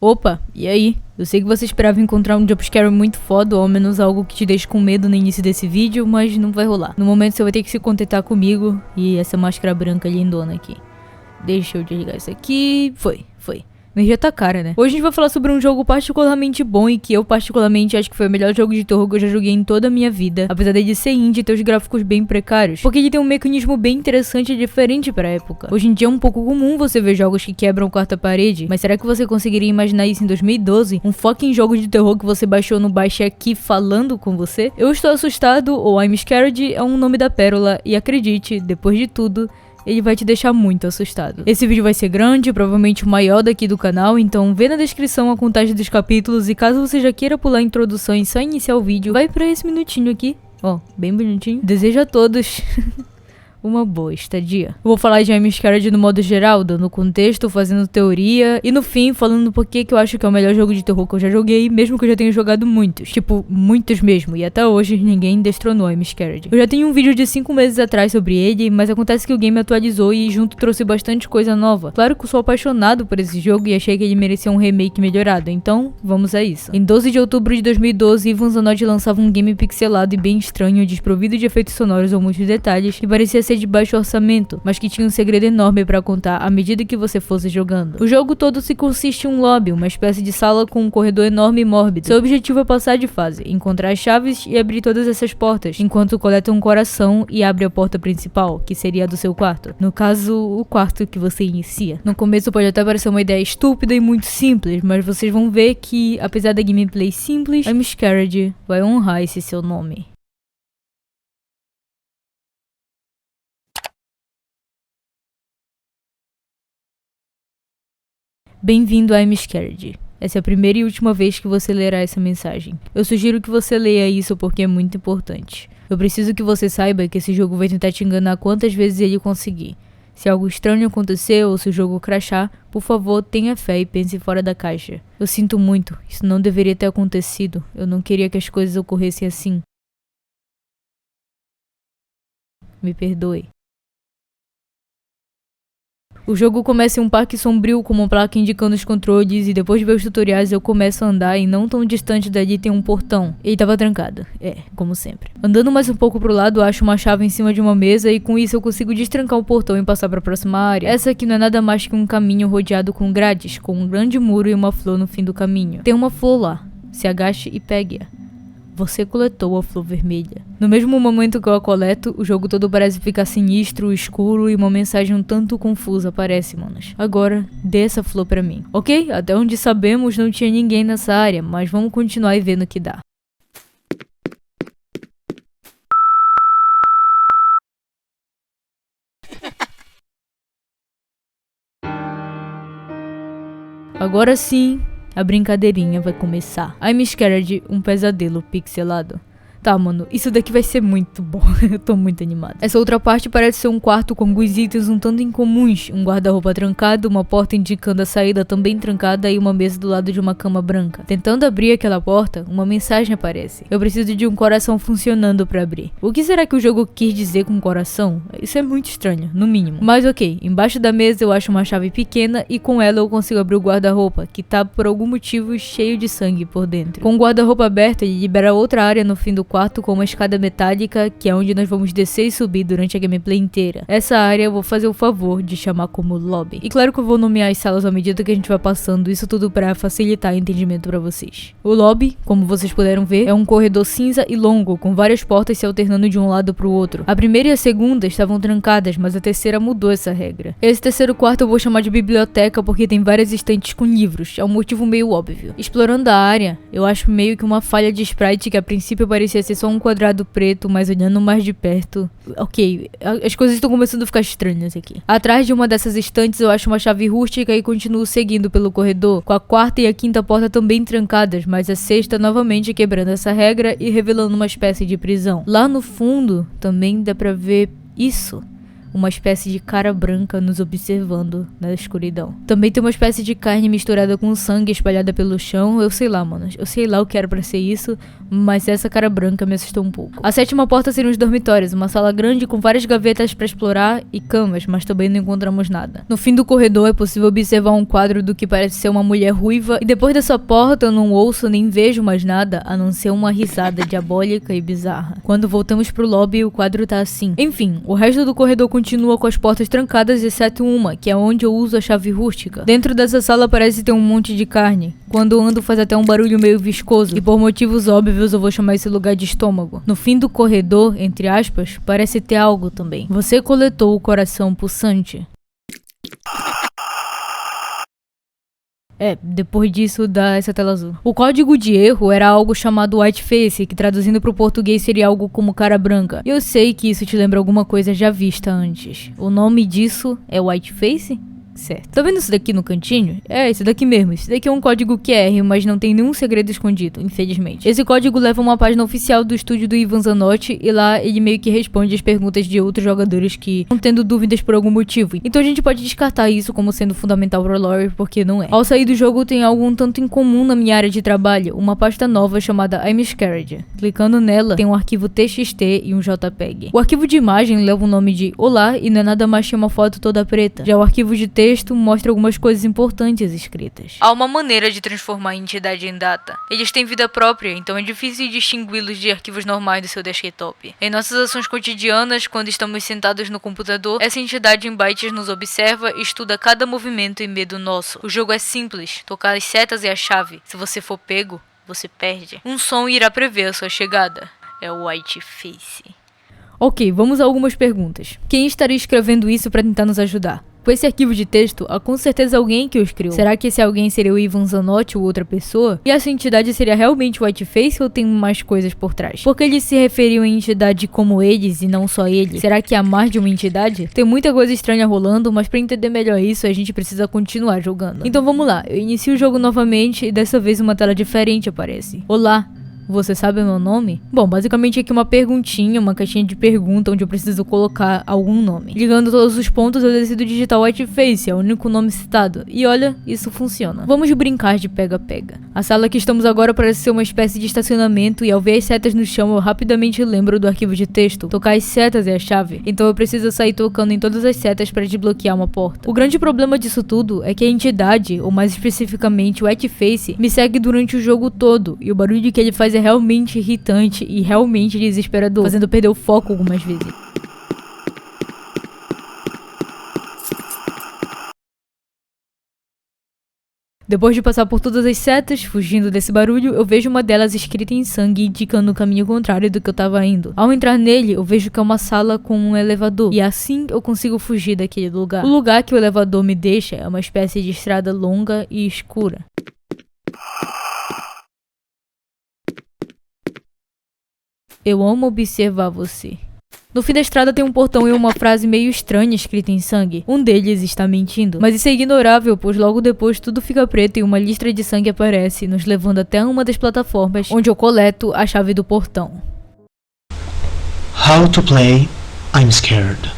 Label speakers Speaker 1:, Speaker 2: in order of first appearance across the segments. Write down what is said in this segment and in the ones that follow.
Speaker 1: Opa, e aí? Eu sei que você esperava encontrar um jumpscare muito foda, ou ao menos algo que te deixe com medo no início desse vídeo, mas não vai rolar. No momento você vai ter que se contentar comigo e essa máscara branca lindona aqui. Deixa eu desligar isso aqui. Foi. Energia tá cara, né? Hoje a gente vai falar sobre um jogo particularmente bom e que eu particularmente acho que foi o melhor jogo de terror que eu já joguei em toda a minha vida. Apesar dele ser indie e ter os gráficos bem precários. Porque ele tem um mecanismo bem interessante e diferente pra época. Hoje em dia é um pouco comum você ver jogos que quebram quarta parede, mas será que você conseguiria imaginar isso em 2012? Um fucking jogo de terror que você baixou no Baixe Aqui falando com você? Eu estou assustado, ou I'm Scared é um nome da pérola, e acredite, depois de tudo, ele vai te deixar muito assustado. Esse vídeo vai ser grande, provavelmente o maior daqui do canal, então vê na descrição a contagem dos capítulos e caso você já queira pular a introdução e só iniciar o vídeo, vai pra esse minutinho aqui, ó, bem bonitinho. Desejo a todos uma boa estadia. Eu vou falar de I'm Scared no modo geral, dando contexto, fazendo teoria e no fim falando por que eu acho que é o melhor jogo de terror que eu já joguei, mesmo que eu já tenha jogado muitos. Tipo, muitos mesmo, e até hoje ninguém destronou I'm Scared. Eu já tenho um vídeo de 5 meses atrás sobre ele, mas acontece que o game atualizou e junto trouxe bastante coisa nova. Claro que eu sou apaixonado por esse jogo e achei que ele merecia um remake melhorado, então vamos a isso. Em 12 de outubro de 2012, Ivan Zanotti lançava um game pixelado e bem estranho, desprovido de efeitos sonoros ou muitos detalhes, que parecia ser de baixo orçamento, mas que tinha um segredo enorme pra contar à medida que você fosse jogando. O jogo todo se consiste em um lobby, uma espécie de sala com um corredor enorme e mórbido. Seu objetivo é passar de fase, encontrar as chaves e abrir todas essas portas, enquanto coleta um coração e abre a porta principal, que seria a do seu quarto. No caso, o quarto que você inicia. No começo pode até parecer uma ideia estúpida e muito simples, mas vocês vão ver que, apesar da gameplay simples, I'm Scared vai honrar esse seu nome. Bem-vindo a I'm Scared. Essa é a primeira e última vez que você lerá essa mensagem. Eu sugiro que você leia isso porque é muito importante. Eu preciso que você saiba que esse jogo vai tentar te enganar quantas vezes ele conseguir. Se algo estranho acontecer ou se o jogo crashar, por favor, tenha fé e pense fora da caixa. Eu sinto muito, isso não deveria ter acontecido. Eu não queria que as coisas ocorressem assim. Me perdoe. O jogo começa em um parque sombrio com uma placa indicando os controles e depois de ver os tutoriais eu começo a andar e não tão distante dali tem um portão. Ele tava trancado. Como sempre. Andando mais um pouco pro lado, acho uma chave em cima de uma mesa e com isso eu consigo destrancar o portão e passar pra próxima área. Essa aqui não é nada mais que um caminho rodeado com grades, com um grande muro e uma flor no fim do caminho. Tem uma flor lá. Se agache e pegue-a. Você coletou a flor vermelha. No mesmo momento que eu a coleto, o jogo todo parece ficar sinistro, escuro e uma mensagem um tanto confusa aparece, manos. Agora, dê essa flor pra mim. Ok? Até onde sabemos não tinha ninguém nessa área, mas vamos continuar e ver no que dá. Agora sim, a brincadeirinha vai começar. I'm Scared, um pesadelo pixelado. Tá, mano, isso daqui vai ser muito bom. Eu tô muito animado. Essa outra parte parece ser um quarto com alguns itens um tanto incomuns. Um guarda-roupa trancado, uma porta indicando a saída também trancada e uma mesa do lado de uma cama branca. Tentando abrir aquela porta, uma mensagem aparece. Eu preciso de um coração funcionando pra abrir. O que será que o jogo quis dizer com coração? Isso é muito estranho, no mínimo. Mas ok, embaixo da mesa eu acho uma chave pequena e com ela eu consigo abrir o guarda-roupa, que tá por algum motivo cheio de sangue por dentro. Com o guarda-roupa aberto, ele libera outra área no fim do quarto com uma escada metálica, que é onde nós vamos descer e subir durante a gameplay inteira. Essa área eu vou fazer o favor de chamar como lobby. E claro que eu vou nomear as salas à medida que a gente vai passando, isso tudo para facilitar o entendimento para vocês. O lobby, como vocês puderam ver, é um corredor cinza e longo, com várias portas se alternando de um lado para o outro. A primeira e a segunda estavam trancadas, mas a terceira mudou essa regra. Esse terceiro quarto eu vou chamar de biblioteca porque tem várias estantes com livros, é um motivo meio óbvio. Explorando a área, eu acho meio que uma falha de sprite que a princípio parecia ser só um quadrado preto, mas olhando mais de perto... Ok, as coisas estão começando a ficar estranhas aqui. Atrás de uma dessas estantes eu acho uma chave rústica e continuo seguindo pelo corredor, com a quarta e a quinta porta também trancadas, mas a sexta novamente quebrando essa regra e revelando uma espécie de prisão. Lá no fundo também dá pra ver isso. uma espécie de cara branca nos observando na escuridão. Também tem uma espécie de carne misturada com sangue espalhada pelo chão. Eu sei lá, mano. Eu sei lá o que era pra ser isso, mas essa cara branca me assustou um pouco. A sétima porta seria os dormitórios, uma sala grande com várias gavetas pra explorar e camas, mas também não encontramos nada. No fim do corredor é possível observar um quadro do que parece ser uma mulher ruiva, e depois dessa porta eu não ouço nem vejo mais nada a não ser uma risada diabólica e bizarra. Quando voltamos pro lobby, o quadro tá assim. Enfim, o resto do corredor continua com as portas trancadas, exceto uma, que é onde eu uso a chave rústica. Dentro dessa sala parece ter um monte de carne. Quando ando faz até um barulho meio viscoso, e por motivos óbvios eu vou chamar esse lugar de estômago. No fim do corredor, entre aspas, parece ter algo também. Você coletou o coração pulsante. Depois disso dá essa tela azul. O código de erro era algo chamado whiteface, que traduzindo pro português seria algo como cara branca. E eu sei que isso te lembra alguma coisa já vista antes. O nome disso é whiteface? Certo. Tá vendo isso daqui no cantinho? É, esse daqui mesmo. Esse daqui é um código QR, mas não tem nenhum segredo escondido, infelizmente. Esse código leva a uma página oficial do estúdio do Ivan Zanotti, e lá ele meio que responde as perguntas de outros jogadores que estão tendo dúvidas por algum motivo. Então a gente pode descartar isso como sendo fundamental pro lore, porque não é. Ao sair do jogo tem algo um tanto incomum na minha área de trabalho, uma pasta nova chamada I'm Scared. Clicando nela, tem um arquivo TXT e um JPEG. O arquivo de imagem leva o nome de Olá e não é nada mais que uma foto toda preta. Já o arquivo de texto mostra algumas coisas importantes escritas. Há uma maneira de transformar a entidade em data. Eles têm vida própria, então é difícil distingui-los de arquivos normais do seu desktop. Em nossas ações cotidianas, quando estamos sentados no computador, essa entidade em bytes nos observa e estuda cada movimento e medo nosso. O jogo é simples, tocar as setas é a chave. Se você for pego, você perde. Um som irá prever a sua chegada. É o Whiteface. Ok, vamos a algumas perguntas. Quem estaria escrevendo isso para tentar nos ajudar? Com esse arquivo de texto, há com certeza alguém que o escreveu. Será que esse alguém seria o Ivan Zanotti ou outra pessoa? E essa entidade seria realmente o Whiteface ou tem mais coisas por trás? Porque eles se referiam em entidade como eles e não só ele? Será que há mais de uma entidade? Tem muita coisa estranha rolando, mas pra entender melhor isso, a gente precisa continuar jogando. Então vamos lá, eu inicio o jogo novamente e dessa vez uma tela diferente aparece. Olá! Você sabe o meu nome? Bom, basicamente aqui uma perguntinha, uma caixinha de pergunta onde eu preciso colocar algum nome. Ligando todos os pontos eu decido digitar Whiteface, é o único nome citado. E olha, isso funciona. Vamos brincar de pega-pega. A sala que estamos agora parece ser uma espécie de estacionamento e ao ver as setas no chão eu rapidamente lembro do arquivo de texto. Tocar as setas é a chave, então eu preciso sair tocando em todas as setas para desbloquear uma porta. O grande problema disso tudo é que a entidade, ou mais especificamente o Whiteface, me segue durante o jogo todo e o barulho que ele faz é realmente irritante e realmente desesperador, fazendo eu perder o foco algumas vezes. Depois de passar por todas as setas, fugindo desse barulho, eu vejo uma delas escrita em sangue, indicando o caminho contrário do que eu tava indo. Ao entrar nele, eu vejo que é uma sala com um elevador, e assim eu consigo fugir daquele lugar. O lugar que o elevador me deixa é uma espécie de estrada longa e escura. Eu amo observar você. No fim da estrada tem um portão e uma frase meio estranha escrita em sangue. Um deles está mentindo. Mas isso é ignorável, pois logo depois tudo fica preto e uma listra de sangue aparece, nos levando até uma das plataformas, onde eu coleto a chave do portão.
Speaker 2: How to play I'm Scared.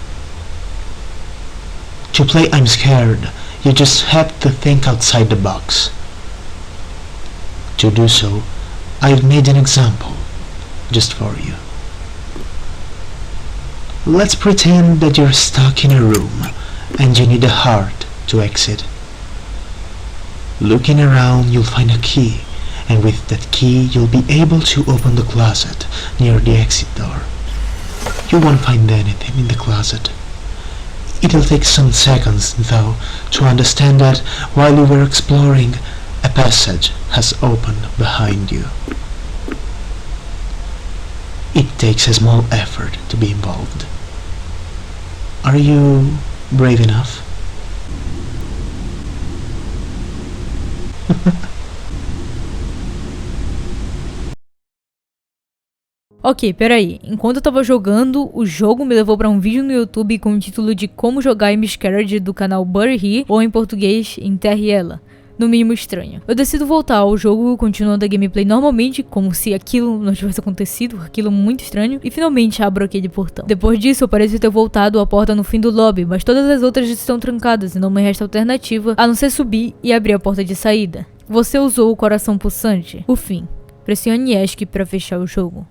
Speaker 2: To play I'm Scared, you just have to think outside the box. To do so, I've made an example. Just for you. Let's pretend that you're stuck in a room and you need a heart to exit. Looking around, you'll find a key, and with that key you'll be able to open the closet near the exit door. You won't find anything in the closet. It'll take some seconds, though, to understand that while you were exploring, a passage has opened behind you. It takes a small effort to be involved. Are you brave enough?
Speaker 1: Ok, peraí. Enquanto eu tava jogando, o jogo me levou pra um vídeo no YouTube com o título de Como Jogar I'm Scared do canal Burry, ou em português, Enterre Ela. no mínimo estranho. Eu decido voltar ao jogo, continuando a gameplay normalmente, como se aquilo não tivesse acontecido, aquilo muito estranho, e finalmente abro aquele portão. Depois disso, eu pareço ter voltado à porta no fim do lobby, mas todas as outras estão trancadas e não me resta alternativa a não ser subir e abrir a porta de saída. Você usou o coração pulsante. O fim. Pressione ESC para fechar o jogo.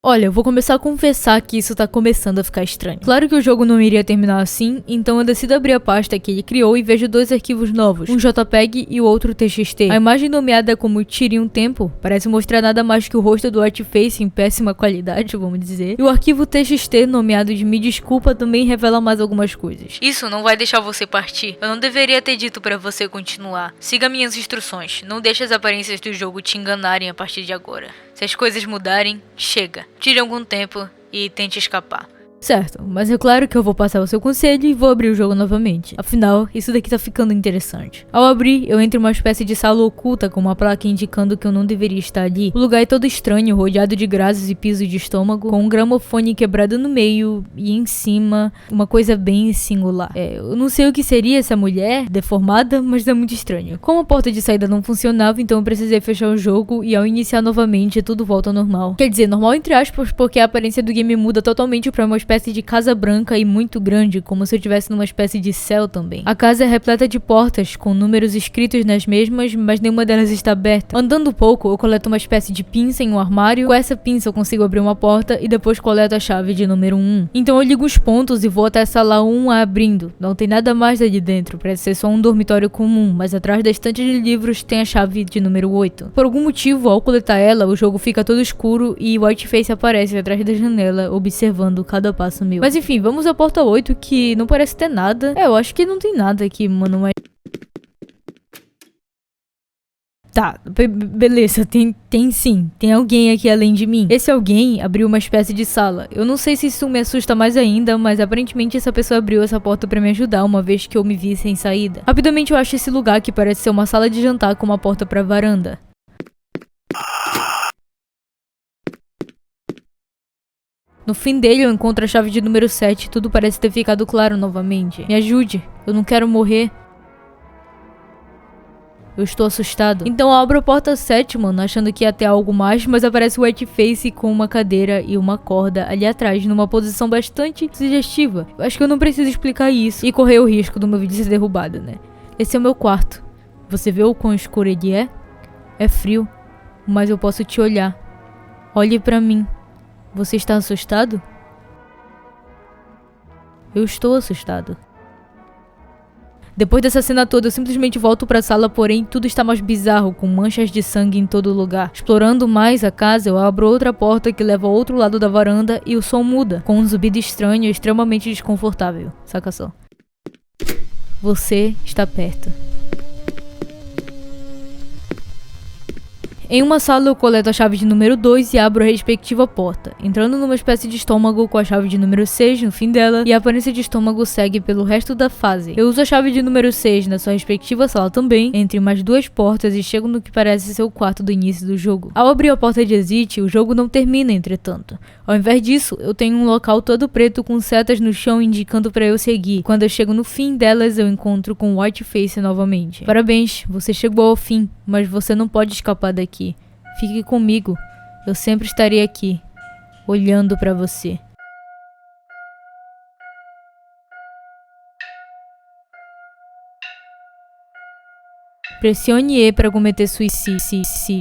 Speaker 1: Olha, eu vou começar a confessar que isso tá começando a ficar estranho. Claro que o jogo não iria terminar assim, então eu decido abrir a pasta que ele criou e vejo dois arquivos novos, um JPEG e o outro TXT. A imagem nomeada como Tire um Tempo parece mostrar nada mais que o rosto do Whiteface em péssima qualidade, vamos dizer, e o arquivo TXT nomeado de Me Desculpa também revela mais algumas coisas. Isso não vai deixar você partir. Eu não deveria ter dito pra você continuar. Siga minhas instruções, não deixe as aparências do jogo te enganarem a partir de agora. Se as coisas mudarem, chega. Tire algum tempo e tente escapar. Certo, mas é claro que eu vou passar o seu conselho e vou abrir o jogo novamente. Afinal, isso daqui tá ficando interessante. Ao abrir, eu entro em uma espécie de sala oculta com uma placa indicando que eu não deveria estar ali. O lugar é todo estranho, rodeado de grades e piso de estômago, com um gramofone quebrado no meio e em cima uma coisa bem singular. Eu não sei o que seria essa mulher deformada, mas é muito estranho. Como a porta de saída não funcionava, então eu precisei fechar o jogo e ao iniciar novamente tudo volta ao normal. Quer dizer, normal entre aspas, porque a aparência do game muda totalmente pra uma espécie de casa branca e muito grande, como se eu estivesse numa espécie de céu também. A casa é repleta de portas, com números escritos nas mesmas, mas nenhuma delas está aberta. Andando um pouco, eu coleto uma espécie de pinça em um armário. Com essa pinça eu consigo abrir uma porta e depois coleto a chave de número 1. Então eu ligo os pontos e vou até a sala 1 abrindo. Não tem nada mais ali dentro, parece ser só um dormitório comum, mas atrás da estante de livros tem a chave de número 8. Por algum motivo, ao coletar ela, o jogo fica todo escuro e Whiteface aparece atrás da janela, observando cada passo meu. Mas enfim, vamos à porta 8, que não parece ter nada. Eu acho que não tem nada aqui, mano, mas... Tá, beleza, tem sim, tem alguém aqui além de mim. Esse alguém abriu uma espécie de sala. Eu não sei se isso me assusta mais ainda, mas aparentemente essa pessoa abriu essa porta pra me ajudar, uma vez que eu me vi sem saída. Rapidamente eu acho esse lugar que parece ser uma sala de jantar com uma porta pra varanda. No fim dele eu encontro a chave de número 7 e tudo parece ter ficado claro novamente. Me ajude, eu não quero morrer. Eu estou assustado. Então eu abro a porta 7, mano, achando que ia ter algo mais, mas aparece o Whiteface com uma cadeira e uma corda ali atrás, numa posição bastante sugestiva. Eu acho que eu não preciso explicar isso e correr o risco do meu vídeo ser derrubado, né? Esse é o meu quarto. Você vê o quão escuro ele é? É frio, mas eu posso te olhar. Olhe pra mim. Você está assustado? Eu estou assustado. Depois dessa cena toda, eu simplesmente volto pra sala, porém tudo está mais bizarro, com manchas de sangue em todo lugar. Explorando mais a casa, eu abro outra porta que leva ao outro lado da varanda e o som muda, com um zumbido estranho e extremamente desconfortável. Saca só. Você está perto. Em uma sala eu coleto a chave de número 2 e abro a respectiva porta, entrando numa espécie de estômago com a chave de número 6 no fim dela, e a aparência de estômago segue pelo resto da fase. Eu uso a chave de número 6 na sua respectiva sala também, entre mais duas portas, e chego no que parece ser o quarto do início do jogo. Ao abrir a porta de exit, o jogo não termina, entretanto. Ao invés disso, eu tenho um local todo preto com setas no chão indicando para eu seguir. Quando eu chego no fim delas, eu encontro com o Whiteface novamente. Parabéns, você chegou ao fim, mas você não pode escapar daqui. Fique comigo, eu sempre estarei aqui, olhando pra você. Pressione E para cometer suicídio.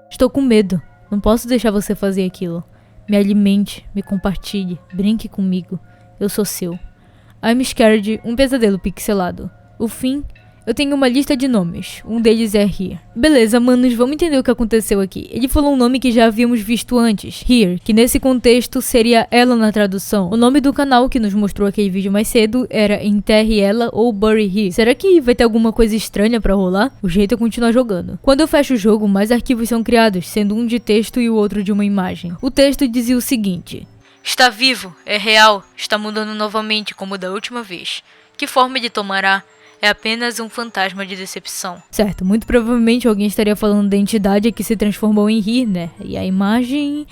Speaker 1: Estou com medo, não posso deixar você fazer aquilo. Me alimente, me compartilhe, brinque comigo, eu sou seu. I'm Scared, um pesadelo pixelado. O fim... Eu tenho uma lista de nomes, um deles é Here. Beleza, manos, vamos entender o que aconteceu aqui. Ele falou um nome que já havíamos visto antes, Here, que nesse contexto seria ela na tradução. O nome do canal que nos mostrou aquele vídeo mais cedo era Enterre Ela ou Bury Here. Será que vai ter alguma coisa estranha pra rolar? O jeito é continuar jogando. Quando eu fecho o jogo, mais arquivos são criados, sendo um de texto e o outro de uma imagem. O texto dizia o seguinte: está vivo, é real, está mudando novamente como da última vez. Que forma ele tomará? É apenas um fantasma de decepção. Certo, muito provavelmente alguém estaria falando da entidade que se transformou em Hir, né? E a imagem...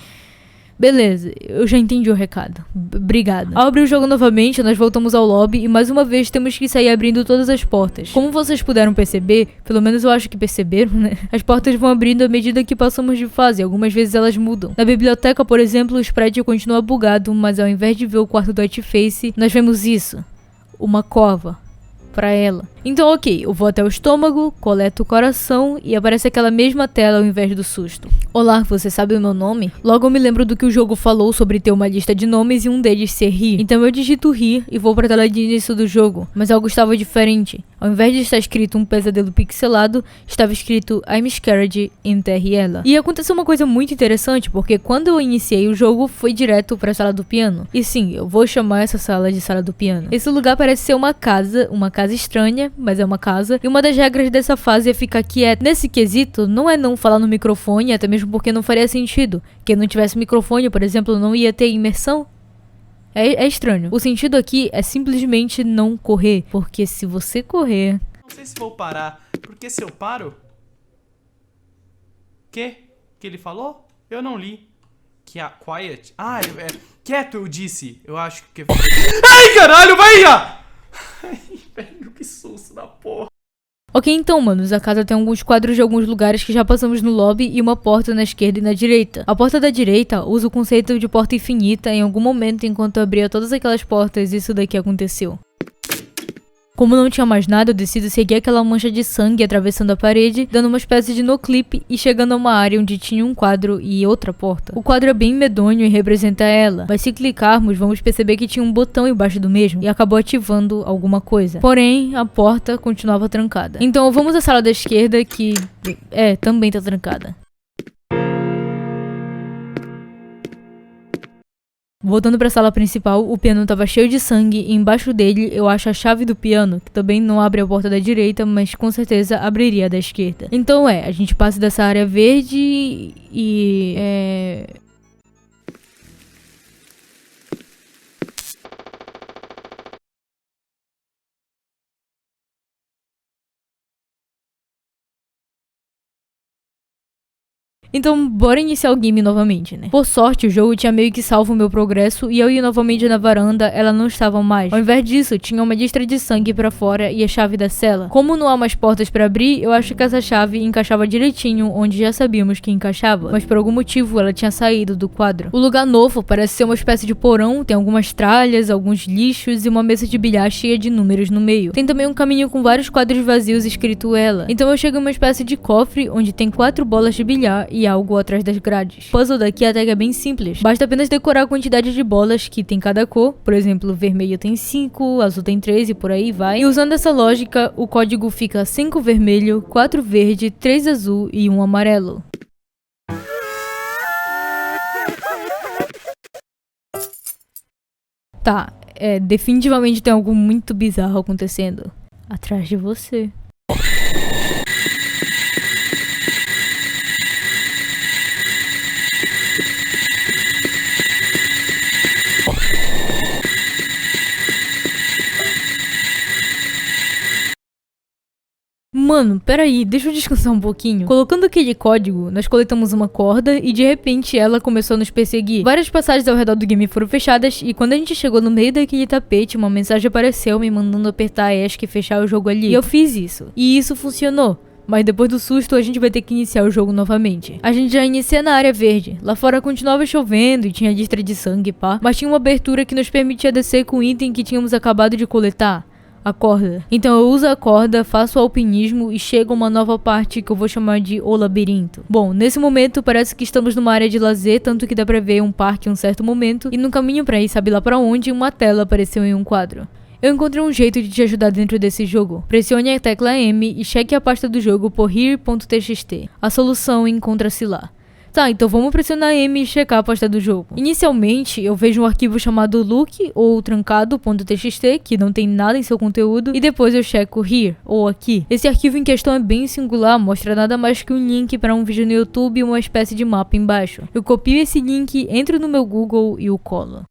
Speaker 1: Beleza, eu já entendi o recado. Obrigada. Ao abrir o jogo novamente, nós voltamos ao lobby e mais uma vez temos que sair abrindo todas as portas. Como vocês puderam perceber, pelo menos eu acho que perceberam, né? As portas vão abrindo à medida que passamos de fase, algumas vezes elas mudam. Na biblioteca, por exemplo, o sprite continua bugado, mas ao invés de ver o quarto do Whiteface, nós vemos isso. Uma cova. Pra ela. Então ok, eu vou até o estômago, coleto o coração e aparece aquela mesma tela ao invés do susto. Olá, você sabe o meu nome? Logo eu me lembro do que o jogo falou sobre ter uma lista de nomes e um deles ser Hir. Então eu digito Hir e vou pra tela de início do jogo. Mas algo estava diferente. Ao invés de estar escrito um pesadelo pixelado, estava escrito I'm scared, enterre ela. E aconteceu uma coisa muito interessante, porque quando eu iniciei o jogo, foi direto pra sala do piano. E sim, eu vou chamar essa sala de sala do piano. Esse lugar parece ser uma casa estranha, mas é uma casa. E uma das regras dessa fase é ficar quieto. Nesse quesito, não é não falar no microfone, até mesmo porque não faria sentido. Quem não tivesse microfone, por exemplo, não ia ter imersão. É estranho. O sentido aqui é simplesmente não correr, porque se você correr...
Speaker 3: Não sei se vou parar, porque se eu paro... Que ele falou? Eu não li. Que a quiet... Ah, quieto eu disse. Eu acho que... Ai, caralho, vai já! Ai, velho, que susto da porra.
Speaker 1: Ok, então, manos, a casa tem alguns quadros de alguns lugares que já passamos no lobby e uma porta na esquerda e na direita. A porta da direita usa o conceito de porta infinita. Em algum momento, enquanto eu abria todas aquelas portas, isso daqui aconteceu. Como não tinha mais nada, eu decido seguir aquela mancha de sangue atravessando a parede, dando uma espécie de noclip e chegando a uma área onde tinha um quadro e outra porta. O quadro é bem medonho e representa ela, mas se clicarmos vamos perceber que tinha um botão embaixo do mesmo e acabou ativando alguma coisa. Porém, a porta continuava trancada. Então vamos à sala da esquerda que, também tá trancada. Voltando para a sala principal, o piano estava cheio de sangue e embaixo dele eu acho a chave do piano, que também não abre a porta da direita, mas com certeza abriria a da esquerda. Então a gente passa dessa área verde e... Então, bora iniciar o game novamente, né? Por sorte, o jogo tinha meio que salvo o meu progresso e ao ir novamente na varanda, ela não estava mais. Ao invés disso, tinha uma listra de sangue pra fora e a chave da cela. Como não há mais portas pra abrir, eu acho que essa chave encaixava direitinho onde já sabíamos que encaixava, mas por algum motivo ela tinha saído do quadro. O lugar novo parece ser uma espécie de porão, tem algumas tralhas, alguns lixos e uma mesa de bilhar cheia de números no meio. Tem também um caminho com vários quadros vazios escrito ela. Então eu chego em uma espécie de cofre onde tem 4 bolas de bilhar e algo atrás das grades. O puzzle daqui até que é bem simples. Basta apenas decorar a quantidade de bolas que tem cada cor. Por exemplo, vermelho tem 5, azul tem 3 e por aí vai. E usando essa lógica, o código fica 5 vermelho, 4 verde, 3 azul e 1 amarelo. Tá, definitivamente tem algo muito bizarro acontecendo atrás de você. Mano, peraí, deixa eu descansar um pouquinho. Colocando aquele código, nós coletamos uma corda e de repente ela começou a nos perseguir. Várias passagens ao redor do game foram fechadas e quando a gente chegou no meio daquele tapete, uma mensagem apareceu me mandando apertar a ESC e fechar o jogo ali. E eu fiz isso. E isso funcionou. Mas depois do susto, a gente vai ter que iniciar o jogo novamente. A gente já inicia na área verde. Lá fora continuava chovendo e tinha listra de sangue, pá. Mas tinha uma abertura que nos permitia descer com o item que tínhamos acabado de coletar. A corda. Então eu uso a corda, faço o alpinismo e chego a uma nova parte que eu vou chamar de O Labirinto. Bom, nesse momento parece que estamos numa área de lazer, tanto que dá pra ver um parque em um certo momento. E no caminho pra ir, sabe lá pra onde, uma tela apareceu em um quadro. Eu encontrei um jeito de te ajudar dentro desse jogo. Pressione a tecla M e cheque a pasta do jogo por here.txt. A solução encontra-se lá. Tá, então vamos pressionar M e checar a pasta do jogo. Inicialmente, eu vejo um arquivo chamado look ou trancado.txt, que não tem nada em seu conteúdo, e depois eu checo here, ou aqui. Esse arquivo em questão é bem singular, mostra nada mais que um link para um vídeo no YouTube e uma espécie de mapa embaixo. Eu copio esse link, entro no meu Google e o colo.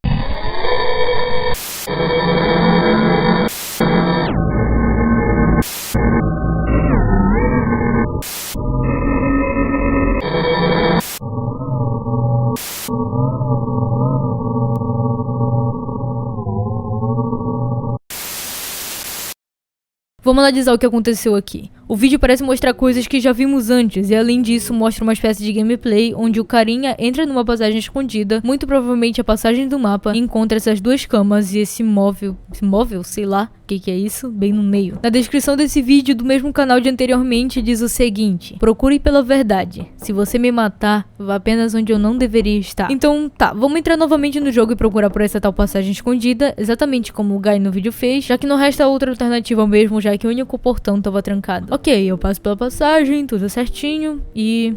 Speaker 1: Vamos analisar o que aconteceu aqui. O vídeo parece mostrar coisas que já vimos antes, e além disso mostra uma espécie de gameplay onde o carinha entra numa passagem escondida, muito provavelmente a passagem do mapa, encontra essas duas camas e esse móvel, sei lá, o que é isso, bem no meio. Na descrição desse vídeo do mesmo canal de anteriormente diz o seguinte: procure pela verdade, se você me matar, vá apenas onde eu não deveria estar. Então tá, vamos entrar novamente no jogo e procurar por essa tal passagem escondida, exatamente como o Guy no vídeo fez, já que não resta outra alternativa mesmo, já que o único portão estava trancado. Ok, eu passo pela passagem, tudo certinho, e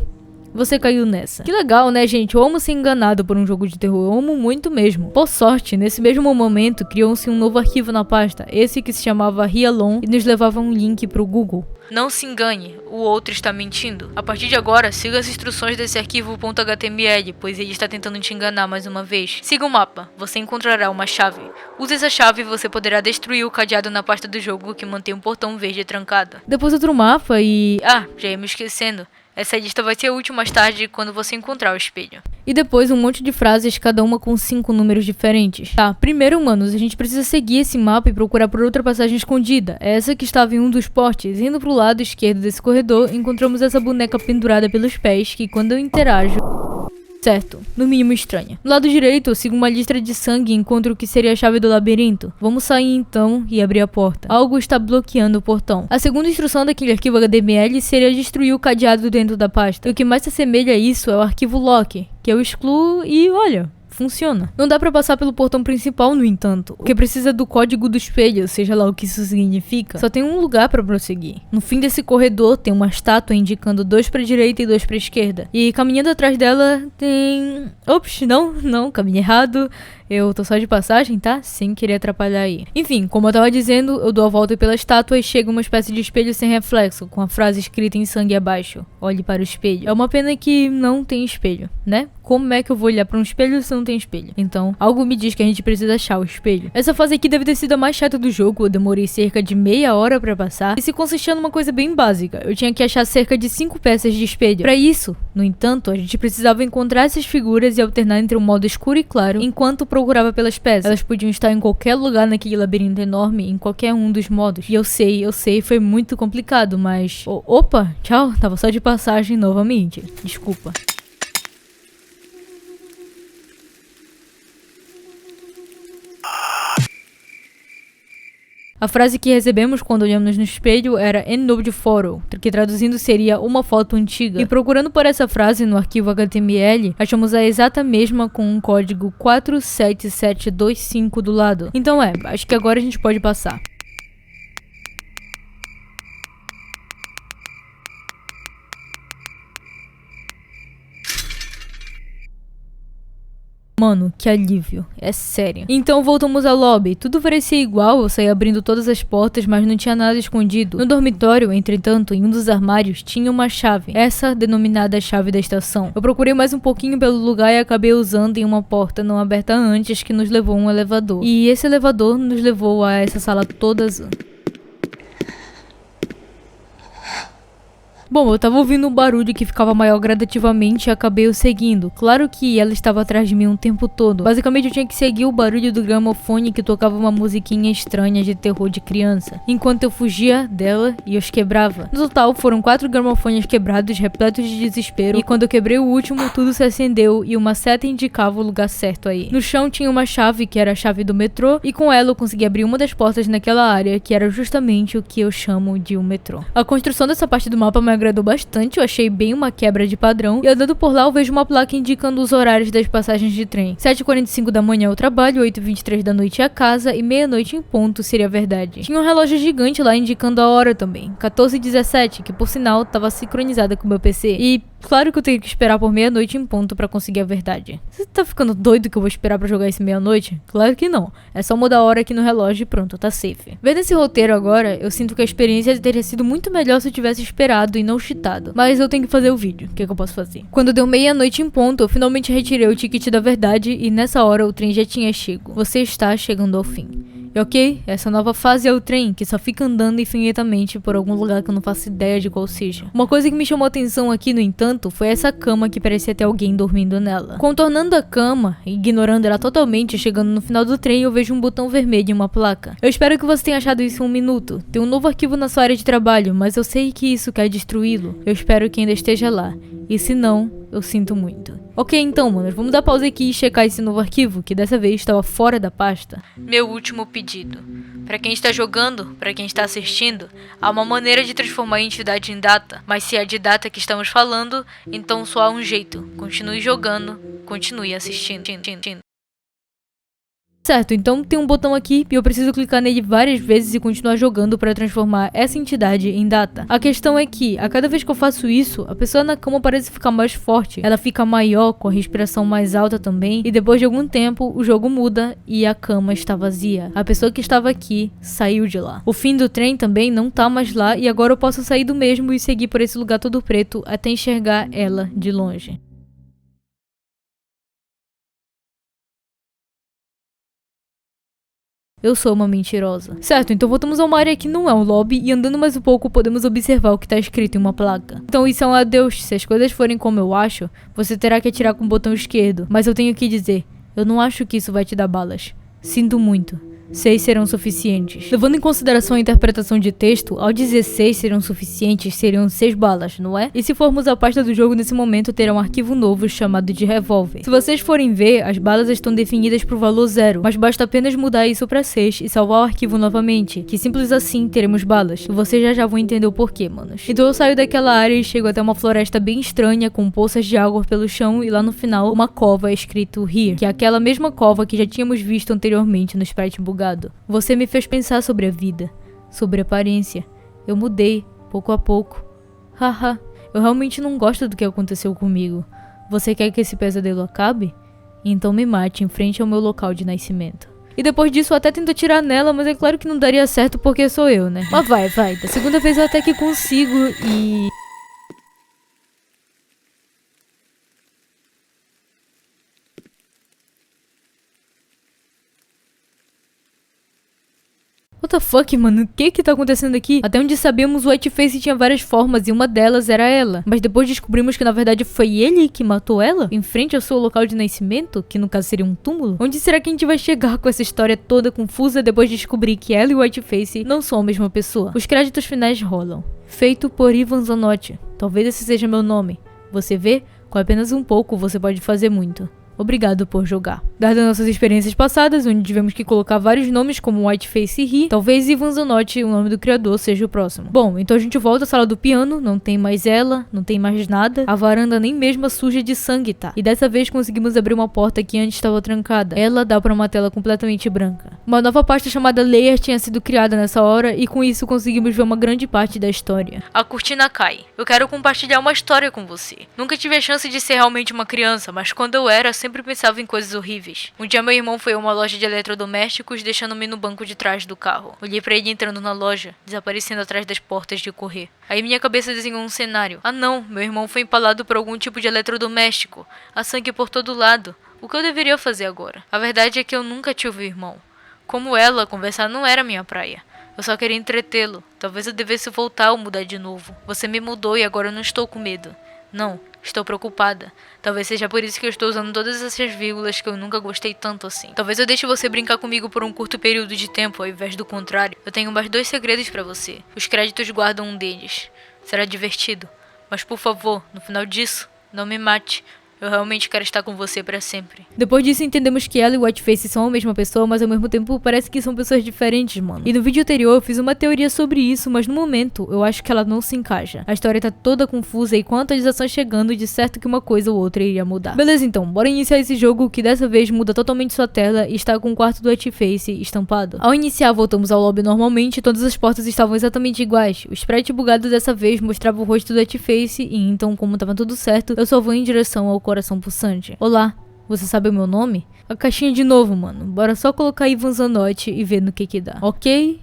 Speaker 1: você caiu nessa. Que legal, né, gente? Eu amo ser enganado por um jogo de terror, eu amo muito mesmo. Por sorte, nesse mesmo momento, criou-se um novo arquivo na pasta, esse que se chamava Realon, e nos levava um link pro Google. Não se engane, o outro está mentindo. A partir de agora, siga as instruções desse arquivo .html, pois ele está tentando te enganar mais uma vez. Siga o mapa, você encontrará uma chave. Use essa chave e você poderá destruir o cadeado na pasta do jogo que mantém um portão verde trancado. Depois outro mapa e... já ia me esquecendo. Essa lista vai ser útil mais tarde quando você encontrar o espelho. E depois um monte de frases, cada uma com 5 números diferentes. Tá, primeiro, humanos, a gente precisa seguir esse mapa e procurar por outra passagem escondida. Essa que estava em um dos portes. Indo pro lado esquerdo desse corredor, encontramos essa boneca pendurada pelos pés, que quando eu interajo... certo, no mínimo estranha. No lado direito, eu sigo uma lista de sangue e encontro o que seria a chave do labirinto. Vamos sair então e abrir a porta. Algo está bloqueando o portão. A segunda instrução daquele arquivo HTML seria destruir o cadeado dentro da pasta. E o que mais se assemelha a isso é o arquivo lock, que eu excluo e olha... funciona. Não dá pra passar pelo portão principal, no entanto, porque precisa do código do espelho, seja lá o que isso significa. Só tem um lugar pra prosseguir. No fim desse corredor tem uma estátua indicando 2 pra direita e 2 pra esquerda. E caminhando atrás dela tem... ops, não, caminho errado. Eu tô só de passagem, tá? Sem querer atrapalhar aí. Enfim, como eu tava dizendo, eu dou a volta pela estátua e chega uma espécie de espelho sem reflexo, com a frase escrita em sangue abaixo: olhe para o espelho. É uma pena que não tem espelho, né? Como é que eu vou olhar pra um espelho se não tem espelho? Então, algo me diz que a gente precisa achar o espelho. Essa fase aqui deve ter sido a mais chata do jogo, eu demorei cerca de meia hora pra passar, e se consistia numa coisa bem básica. Eu tinha que achar cerca de 5 peças de espelho. Pra isso, no entanto, a gente precisava encontrar essas figuras e alternar entre um modo escuro e claro, enquanto procurava pelas peças. Elas podiam estar em qualquer lugar naquele labirinto enorme, em qualquer um dos modos. E eu sei, foi muito complicado, mas... opa, tchau, tava só de passagem novamente. Desculpa. A frase que recebemos quando olhamos no espelho era "an old photo", que traduzindo seria uma foto antiga. E procurando por essa frase no arquivo HTML, achamos a exata mesma com um código 47725 do lado. Então acho que agora a gente pode passar. Mano, que alívio, é sério. Então voltamos ao lobby, tudo parecia igual, eu saí abrindo todas as portas, mas não tinha nada escondido. No dormitório, entretanto, em um dos armários, tinha uma chave, essa denominada chave da estação. Eu procurei mais um pouquinho pelo lugar e acabei usando em uma porta não aberta antes, que nos levou a um elevador. E esse elevador nos levou a essa sala toda azul. Bom, eu tava ouvindo um barulho que ficava maior gradativamente e acabei o seguindo. Claro que ela estava atrás de mim o tempo todo. Basicamente eu tinha que seguir o barulho do gramofone que tocava uma musiquinha estranha de terror de criança, enquanto eu fugia dela e os quebrava. No total foram 4 gramofones quebrados, repletos de desespero, e quando eu quebrei o último, tudo se acendeu e uma seta indicava o lugar certo aí. No chão tinha uma chave, que era a chave do metrô, e com ela eu consegui abrir uma das portas naquela área, que era justamente o que eu chamo de um metrô. A construção dessa parte do mapa me agradou bastante, eu achei bem uma quebra de padrão, e andando por lá eu vejo uma placa indicando os horários das passagens de trem. 7h45 da manhã eu trabalho, 8h23 da noite é a casa, e meia-noite em ponto seria a verdade. Tinha um relógio gigante lá indicando a hora também, 14h17, que por sinal tava sincronizada com o meu PC, e claro que eu tenho que esperar por meia-noite em ponto pra conseguir a verdade. Você tá ficando doido que eu vou esperar pra jogar esse meia-noite? Claro que não. É só mudar a hora aqui no relógio e pronto, tá safe. Vendo esse roteiro agora, eu sinto que a experiência teria sido muito melhor se eu tivesse esperado e não cheatado. Mas eu tenho que fazer o vídeo. O que eu posso fazer? Quando deu meia-noite em ponto, eu finalmente retirei o ticket da verdade e nessa hora o trem já tinha chego. Você está chegando ao fim. E ok, essa nova fase é o trem, que só fica andando infinitamente por algum lugar que eu não faço ideia de qual seja. Uma coisa que me chamou a atenção aqui, no entanto, foi essa cama que parecia ter alguém dormindo nela. Contornando a cama, ignorando ela totalmente, chegando no final do trem, eu vejo um botão vermelho e uma placa. Eu espero que você tenha achado isso em 1 minuto. Tem um novo arquivo na sua área de trabalho, mas eu sei que isso quer destruí-lo. Eu espero que ainda esteja lá. E se não, eu sinto muito. Ok, então, manos, vamos dar pausa aqui e checar esse novo arquivo, que dessa vez estava fora da pasta. Meu último pedido. Para quem está jogando, para quem está assistindo, há uma maneira de transformar a entidade em data. Mas se é de data que estamos falando, então só há um jeito. Continue jogando, continue assistindo. Certo, então tem um botão aqui e eu preciso clicar nele várias vezes e continuar jogando para transformar essa entidade em data. A questão é que, a cada vez que eu faço isso, a pessoa na cama parece ficar mais forte. Ela fica maior, com a respiração mais alta também. E depois de algum tempo, o jogo muda e a cama está vazia. A pessoa que estava aqui saiu de lá. O fim do trem também não tá mais lá e agora eu posso sair do mesmo e seguir por esse lugar todo preto até enxergar ela de longe. Eu sou uma mentirosa. Certo, então voltamos a uma área que não é um lobby e andando mais um pouco podemos observar o que está escrito em uma placa. Então isso é um adeus, se as coisas forem como eu acho, você terá que atirar com o botão esquerdo. Mas eu tenho que dizer, eu não acho que isso vai te dar balas. Sinto muito. 6 serão suficientes. Levando em consideração a interpretação de texto, ao dizer 6 serão suficientes, seriam 6 balas, não é? E se formos à pasta do jogo nesse momento, terá um arquivo novo chamado de revólver. Se vocês forem ver, as balas estão definidas para o valor 0, mas basta apenas mudar isso para 6 e salvar o arquivo novamente, que simples assim teremos balas. E vocês já vão entender o porquê, manos. Então eu saio daquela área e chego até uma floresta bem estranha, com poças de água pelo chão e lá no final uma cova escrito Here, que é aquela mesma cova que já tínhamos visto anteriormente no sprite bugado. Você me fez pensar sobre a vida, sobre a aparência. Eu mudei, pouco a pouco. Haha, eu realmente não gosto do que aconteceu comigo. Você quer que esse pesadelo acabe? Então me mate em frente ao meu local de nascimento. E depois disso eu até tento atirar nela, mas é claro que não daria certo porque sou eu, né? Mas vai, da segunda vez eu até que consigo e... What the fuck, mano? O que tá acontecendo aqui? Até onde sabemos, o Whiteface tinha várias formas e uma delas era ela. Mas depois descobrimos que na verdade foi ele que matou ela? Em frente ao seu local de nascimento? Que no caso seria um túmulo? Onde será que a gente vai chegar com essa história toda confusa depois de descobrir que ela e o Whiteface não são a mesma pessoa? Os créditos finais rolam. Feito por Ivan Zanotti. Talvez esse seja meu nome. Você vê? Com apenas um pouco você pode fazer muito. Obrigado por jogar. Dadas nossas experiências passadas, onde tivemos que colocar vários nomes como Whiteface e He, talvez Ivan Zanotti, o nome do criador, seja o próximo. Bom, então a gente volta à sala do piano, não tem mais ela, não tem mais nada, a varanda nem mesmo suja de sangue tá. E dessa vez conseguimos abrir uma porta que antes estava trancada. Ela dá para uma tela completamente branca. Uma nova pasta chamada Layer tinha sido criada nessa hora e com isso conseguimos ver uma grande parte da história. A cortina cai. Eu quero compartilhar uma história com você. Nunca tive a chance de ser realmente uma criança, mas quando eu era, sempre pensava em coisas horríveis. Um dia meu irmão foi a uma loja de eletrodomésticos, deixando-me no banco de trás do carro. Olhei pra ele entrando na loja, desaparecendo atrás das portas de correr. Aí minha cabeça desenhou um cenário. Ah não, meu irmão foi empalado por algum tipo de eletrodoméstico. Há sangue por todo lado. O que eu deveria fazer agora? A verdade é que eu nunca tive um irmão. Como ela, conversar não era minha praia. Eu só queria entretê-lo. Talvez eu devesse voltar ou mudar de novo. Você me mudou e agora eu não estou com medo. Não, estou preocupada. Talvez seja por isso que eu estou usando todas essas vírgulas que eu nunca gostei tanto assim. Talvez eu deixe você brincar comigo por um curto período de tempo, ao invés do contrário. Eu tenho mais 2 segredos pra você. Os créditos guardam um deles. Será divertido. Mas por favor, no final disso, não me mate. Eu realmente quero estar com você pra sempre. Depois disso entendemos que ela e o Whiteface são a mesma pessoa, mas ao mesmo tempo parece que são pessoas diferentes, mano. E no vídeo anterior eu fiz uma teoria sobre isso, mas no momento eu acho que ela não se encaixa. A história tá toda confusa e com a atualização chegando, de certo que uma coisa ou outra iria mudar. Beleza então, bora iniciar esse jogo que dessa vez muda totalmente sua tela e está com o quarto do Whiteface estampado. Ao iniciar voltamos ao lobby normalmente, todas as portas estavam exatamente iguais. O sprite bugado dessa vez mostrava o rosto do Whiteface e então, como tava tudo certo, eu só vou em direção ao coração pulsante. Olá, Você sabe o meu nome? A caixinha de novo, mano. Bora só colocar Ivan Zanotti e ver no que dá. Ok.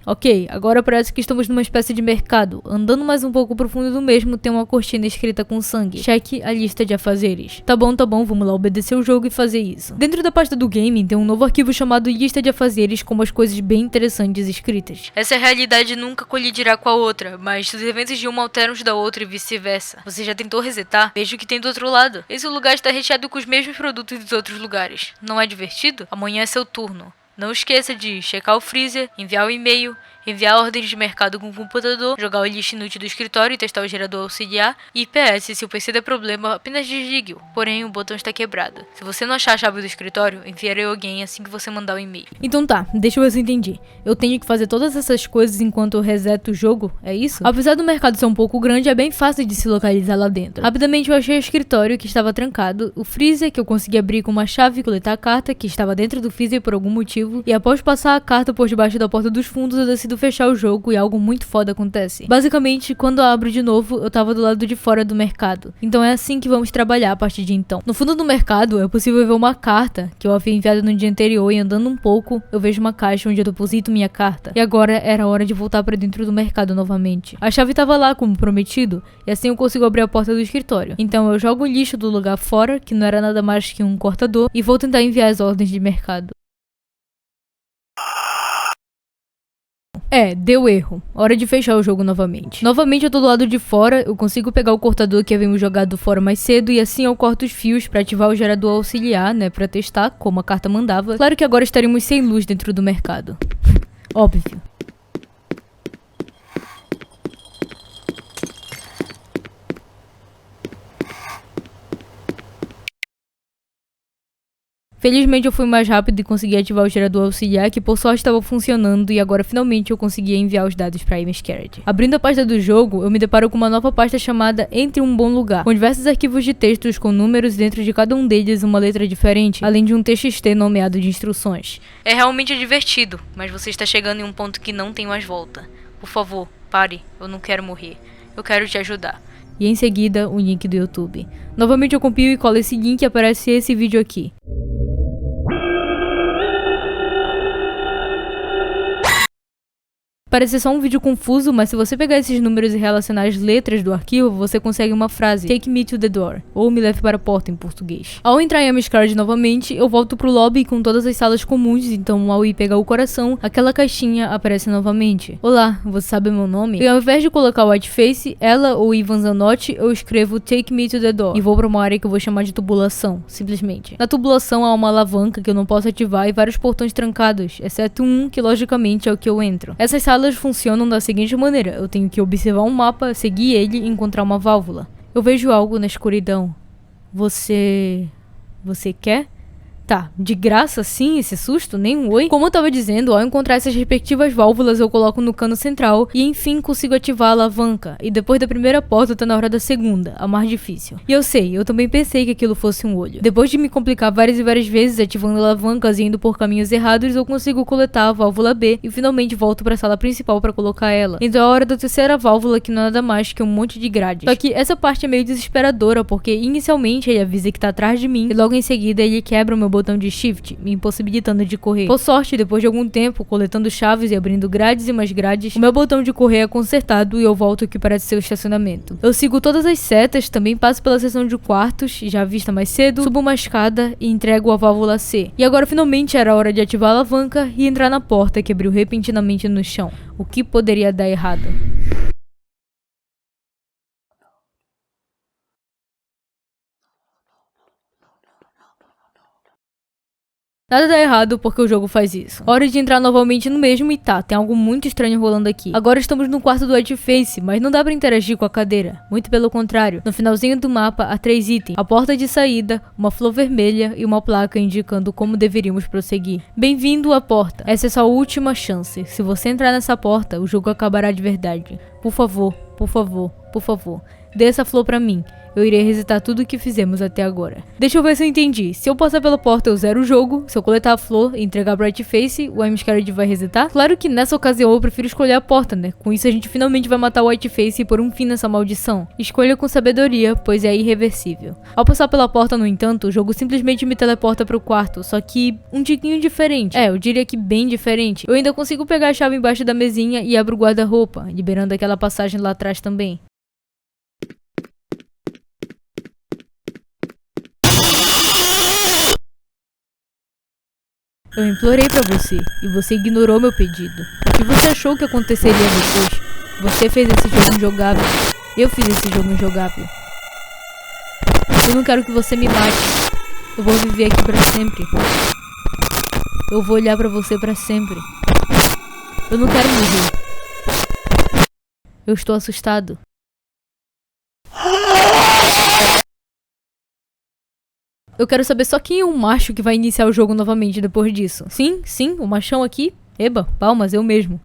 Speaker 1: Agora parece que estamos numa espécie de mercado. Andando mais um pouco pro fundo do mesmo, tem uma cortina escrita com sangue. Cheque a lista de afazeres. Tá bom, vamos lá obedecer o jogo e fazer isso. Dentro da pasta do game tem um novo arquivo chamado lista de afazeres com umas coisas bem interessantes escritas. Essa realidade nunca colidirá com a outra, mas os eventos de uma alteram os da outra e vice-versa. Você já tentou resetar? Veja o que tem do outro lado. Esse lugar está recheado com os mesmos produtos dos outros lugares. Não é divertido? Amanhã é seu turno. Não esqueça de checar o freezer, enviar o e-mail, enviar ordens de mercado com o computador, jogar o lixo inútil do escritório e testar o gerador auxiliar. E PS, se o PC der problema, apenas desligue-o. Porém, o botão está quebrado. Se você não achar a chave do escritório, enviarei alguém assim que você mandar o e-mail. Então tá, deixa eu ver se eu entendi. Eu tenho que fazer todas essas coisas enquanto eu reseto o jogo? É isso? Apesar do mercado ser um pouco grande, é bem fácil de se localizar lá dentro. Rapidamente eu achei o escritório, que estava trancado, o freezer, que eu consegui abrir com uma chave e coletar a carta, que estava dentro do freezer por algum motivo. E após passar a carta por debaixo da porta dos fundos, eu decido fechar o jogo e algo muito foda acontece. Basicamente, quando eu abro de novo, eu tava do lado de fora do mercado. Então é assim que vamos trabalhar a partir de então. No fundo do mercado, é possível ver uma carta que eu havia enviado no dia anterior e andando um pouco, eu vejo uma caixa onde eu deposito minha carta. E agora era hora de voltar para dentro do mercado novamente. A chave tava lá, como prometido, e assim eu consigo abrir a porta do escritório. Então eu jogo o lixo do lugar fora, que não era nada mais que um cortador, e vou tentar enviar as ordens de mercado. Deu erro. Hora de fechar o jogo novamente. Novamente eu tô do lado de fora, eu consigo pegar o cortador que havíamos jogado fora mais cedo e assim eu corto os fios pra ativar o gerador auxiliar, né, pra testar, como a carta mandava. Claro que agora estaremos sem luz dentro do mercado. Óbvio. Felizmente eu fui mais rápido e consegui ativar o gerador auxiliar, que por sorte estava funcionando, e agora finalmente eu consegui enviar os dados para a Masquerade. Abrindo a pasta do jogo, eu me deparo com uma nova pasta chamada Entre um Bom Lugar, com diversos arquivos de textos com números dentro de cada um deles uma letra diferente, além de um TXT nomeado de instruções. É realmente divertido, mas você está chegando em um ponto que não tem mais volta. Por favor, pare, eu não quero morrer. Eu quero te ajudar. E em seguida, o link do YouTube. Novamente eu copio e colo esse link e aparece esse vídeo aqui. Parece só um vídeo confuso, mas se você pegar esses números e relacionar as letras do arquivo, você consegue uma frase: Take me to the door, ou me leve para a porta em português. Ao entrar em Masquerade novamente, eu volto pro lobby com todas as salas comuns, então ao ir pegar o coração, aquela caixinha aparece novamente. Olá, você sabe meu nome? E ao invés de colocar o whiteface, ela ou Ivan Zanotti, eu escrevo Take me to the door, e vou pra uma área que eu vou chamar de tubulação, simplesmente. Na tubulação há uma alavanca que eu não posso ativar e vários portões trancados, exceto um que logicamente é o que eu entro. Essas salas funcionam da seguinte maneira: eu tenho que observar um mapa, seguir ele e encontrar uma válvula. Eu vejo algo na escuridão. Você quer? Tá, de graça assim, esse susto? Nem um oi? Como eu tava dizendo, ao encontrar essas respectivas válvulas eu coloco no cano central e enfim consigo ativar a alavanca. E depois da primeira porta tá na hora da segunda, a mais difícil. E eu sei, eu também pensei que aquilo fosse um olho. Depois de me complicar várias e várias vezes ativando alavancas e indo por caminhos errados, eu consigo coletar a válvula B e finalmente volto pra sala principal pra colocar ela. Então é a hora da terceira válvula, que não é nada mais que um monte de grades. Só que essa parte é meio desesperadora, porque inicialmente ele avisa que tá atrás de mim e logo em seguida ele quebra o meu botão de shift, me impossibilitando de correr. Por sorte, depois de algum tempo, coletando chaves e abrindo grades e mais grades, o meu botão de correr é consertado e eu volto ao que parece ser o estacionamento. Eu sigo todas as setas, também passo pela seção de quartos, já vista mais cedo, subo uma escada e entrego a válvula C. E agora finalmente era a hora de ativar a alavanca e entrar na porta que abriu repentinamente no chão. O que poderia dar errado? Nada dá errado porque o jogo faz isso. Hora de entrar novamente no mesmo e tá, tem algo muito estranho rolando aqui. Agora estamos no quarto do Whiteface, mas não dá pra interagir com a cadeira. Muito pelo contrário. No finalzinho do mapa há 3 itens: a porta de saída, uma flor vermelha e uma placa indicando como deveríamos prosseguir. Bem-vindo à porta. Essa é sua última chance. Se você entrar nessa porta, o jogo acabará de verdade. Por favor, por favor, por favor. dê essa flor pra mim. Eu irei resetar tudo o que fizemos até agora. Deixa eu ver se eu entendi. Se eu passar pela porta, eu zero o jogo. Se eu coletar a flor e entregar pra Whiteface, o Whitefire vai resetar? Claro que nessa ocasião eu prefiro escolher a porta, né? Com isso a gente finalmente vai matar o Whiteface e pôr um fim nessa maldição. Escolha com sabedoria, pois é irreversível. Ao passar pela porta, no entanto, o jogo simplesmente me teleporta pro quarto, só que um tiquinho diferente. Eu diria que bem diferente. Eu ainda consigo pegar a chave embaixo da mesinha e abro o guarda-roupa, liberando aquela passagem lá atrás também. Eu implorei pra você, e você ignorou meu pedido. O que você achou que aconteceria depois? Você fez esse jogo injogável. Eu fiz esse jogo injogável. Eu não quero que você me mate. Eu vou viver aqui pra sempre. Eu vou olhar pra você pra sempre. Eu não quero morrer. Eu estou assustado. Eu quero saber só quem é o macho que vai iniciar o jogo novamente depois disso. Sim, o machão aqui. Eba, palmas, eu mesmo.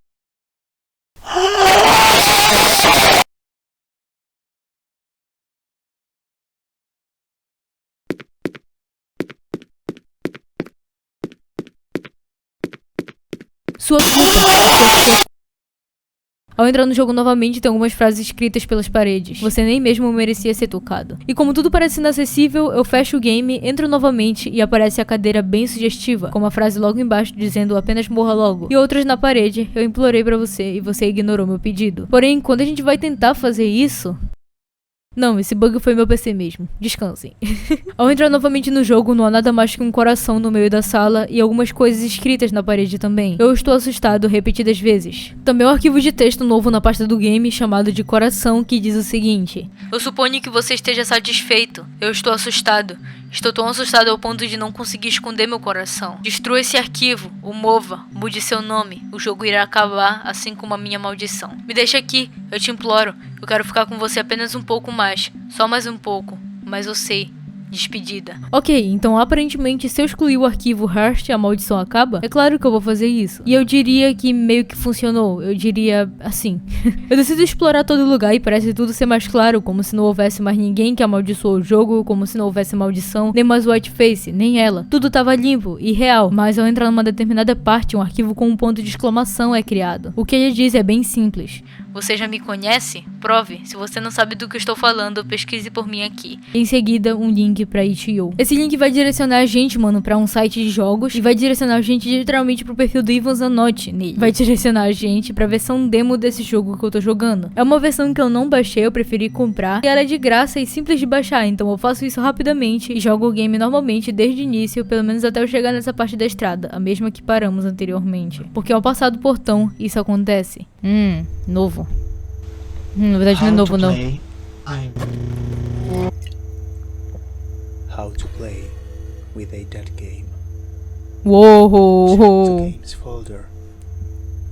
Speaker 1: Sua culpa. Ao entrar no jogo novamente, tem algumas frases escritas pelas paredes. Você nem mesmo merecia ser tocado. E como tudo parece inacessível, eu fecho o game, entro novamente e aparece a cadeira bem sugestiva, com uma frase logo embaixo dizendo apenas morra logo. E outras na parede, eu implorei pra você e você ignorou meu pedido. Porém, quando a gente vai tentar fazer isso... Não, esse bug foi meu PC mesmo. Descansem. Ao entrar novamente no jogo, não há nada mais que um coração no meio da sala e algumas coisas escritas na parede também. Eu estou assustado repetidas vezes. Também um arquivo de texto novo na pasta do game chamado de coração que diz o seguinte: eu suponho que você esteja satisfeito. Eu estou assustado. Estou tão assustado ao ponto de não conseguir esconder meu coração. Destrua esse arquivo, o mova, mude seu nome. O jogo irá acabar, assim como a minha maldição. Me deixa aqui, eu te imploro. Eu quero ficar com você apenas um pouco mais. Só mais um pouco. Mas eu sei. Despedida. Ok, então aparentemente se eu excluir o arquivo Hearst, a maldição acaba? É claro que eu vou fazer isso. E eu diria que meio que funcionou. Eu diria assim. Eu decido explorar todo lugar e parece tudo ser mais claro, como se não houvesse mais ninguém que amaldiçoou o jogo, como se não houvesse maldição, nem mais Whiteface, nem ela. Tudo tava limpo e real, mas ao entrar numa determinada parte, um arquivo com um ponto de exclamação é criado. O que ele diz é bem simples. Você já me conhece? Prove. Se você não sabe do que eu estou falando, pesquise por mim aqui. Em seguida, um link pra itch.io. Esse link vai direcionar a gente, mano, pra um site de jogos e vai direcionar a gente literalmente pro perfil do Ivan Zanotti nele. Vai direcionar a gente pra versão demo desse jogo que eu tô jogando. É uma versão que eu não baixei, eu preferi comprar e ela é de graça e simples de baixar, então eu faço isso rapidamente e jogo o game normalmente desde o início, pelo menos até eu chegar nessa parte da estrada, a mesma que paramos anteriormente. Porque ao passar do portão, isso acontece. Novo. Na verdade não é novo não.
Speaker 2: How to play with a dead game.
Speaker 1: Uou!
Speaker 2: Check the games folder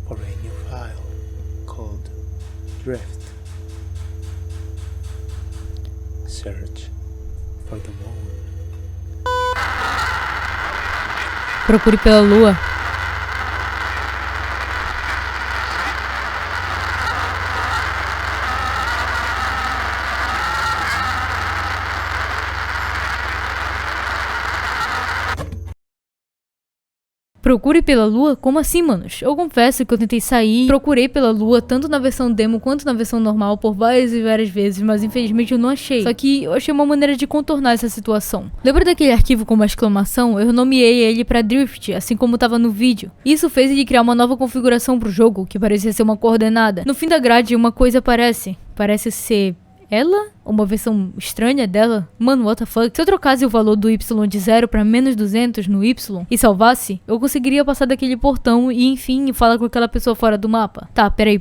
Speaker 2: for a new file called Drift. Search for the moon.
Speaker 1: Procure pela lua. Procure pela lua? Como assim, manos? Eu confesso que eu tentei sair, procurei pela lua, tanto na versão demo quanto na versão normal, por várias e várias vezes, mas infelizmente eu não achei. Só que eu achei uma maneira de contornar essa situação. Lembra daquele arquivo com uma exclamação? Eu nomeei ele pra Drift, assim como tava no vídeo. Isso fez ele criar uma nova configuração pro jogo, que parecia ser uma coordenada. No fim da grade, uma coisa aparece. Parece ser... ela? Uma versão estranha dela? Mano, what the fuck? Se eu trocasse o valor do Y de 0 pra menos 200 no Y e salvasse, eu conseguiria passar daquele portão e enfim falar com aquela pessoa fora do mapa. Tá, peraí.